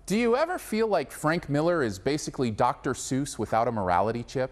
Do you ever feel like Frank Miller is basically Dr. Seuss without a morality chip?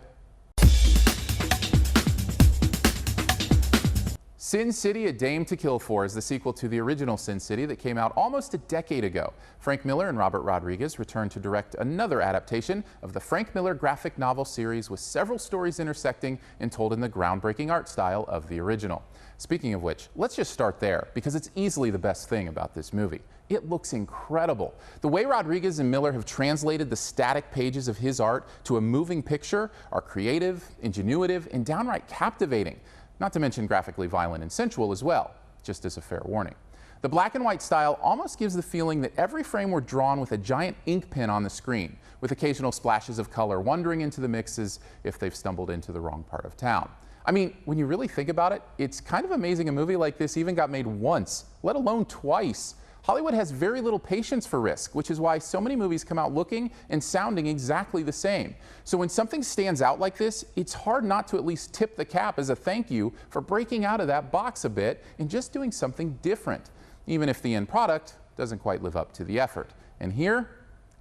Sin City: A Dame to Kill For is the sequel to the original Sin City that came out almost a decade ago. Frank Miller and Robert Rodriguez returned to direct another adaptation of the Frank Miller graphic novel series with several stories intersecting and told in the groundbreaking art style of the original. Speaking of which, let's just start there because it's easily the best thing about this movie. It looks incredible. The way Rodriguez and Miller have translated the static pages of his art to a moving picture are creative, ingenuitive, and downright captivating. Not to mention graphically violent and sensual as well, just as a fair warning. The black and white style almost gives the feeling that every frame were drawn with a giant ink pen on the screen, with occasional splashes of color wandering into the mixes if they've stumbled into the wrong part of town. I mean, when you really think about it, it's kind of amazing a movie like this even got made once, let alone twice. Hollywood has very little patience for risk, which is why so many movies come out looking and sounding exactly the same. So when something stands out like this, it's hard not to at least tip the cap as a thank you for breaking out of that box a bit and just doing something different, even if the end product doesn't quite live up to the effort. And here,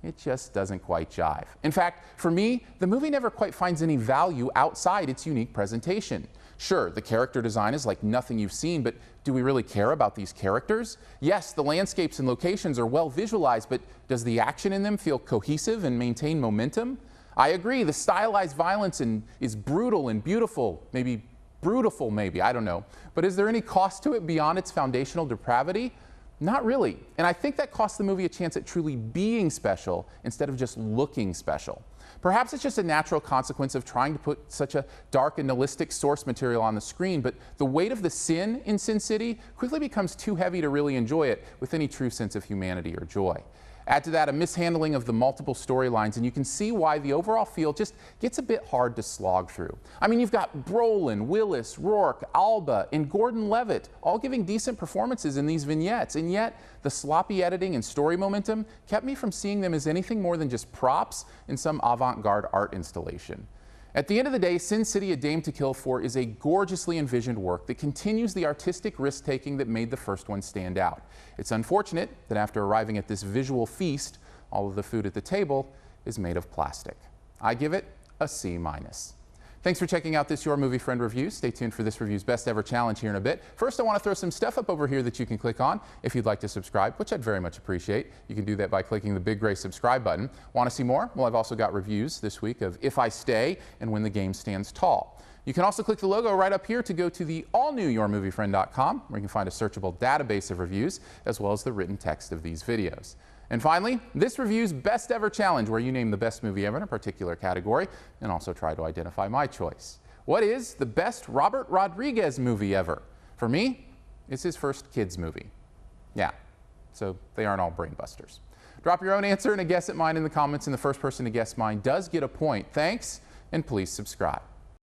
it just doesn't quite jive. In fact, for me, the movie never quite finds any value outside its unique presentation. Sure, the character design is like nothing you've seen, but do we really care about these characters? Yes, the landscapes and locations are well visualized, but does the action in them feel cohesive and maintain momentum? I agree, the stylized violence is brutal and beautiful, maybe brutiful maybe, I don't know. But is there any cost to it beyond its foundational depravity? Not really. And I think that costs the movie a chance at truly being special instead of just looking special. Perhaps it's just a natural consequence of trying to put such a dark and nihilistic source material on the screen, but the weight of the sin in Sin City quickly becomes too heavy to really enjoy it with any true sense of humanity or joy. Add to that a mishandling of the multiple storylines, and you can see why the overall feel just gets a bit hard to slog through. I mean, you've got Brolin, Willis, Rourke, Alba, and Gordon-Levitt all giving decent performances in these vignettes, and yet the sloppy editing and story momentum kept me from seeing them as anything more than just props in some avant-garde art installation. At the end of the day, Sin City: A Dame to Kill For is a gorgeously envisioned work that continues the artistic risk-taking that made the first one stand out. It's unfortunate that after arriving at this visual feast, all of the food at the table is made of plastic. I give it a C-. Thanks for checking out this Your Movie Friend review. Stay tuned for this review's Best Ever Challenge here in a bit. First, I want to throw some stuff up over here that you can click on if you'd like to subscribe, which I'd very much appreciate. You can do that by clicking the big gray subscribe button. Want to see more? Well, I've also got reviews this week of If I Stay and When the Game Stands Tall. You can also click the logo right up here to go to the all-new YourMovieFriend.com, where you can find a searchable database of reviews, as well as the written text of these videos. And finally, this review's Best Ever Challenge, where you name the best movie ever in a particular category and also try to identify my choice. What is the best Robert Rodriguez movie ever? For me, it's his first kids movie. Yeah, so they aren't all brain busters. Drop your own answer and a guess at mine in the comments, and the first person to guess mine does get a point. Thanks, and please subscribe.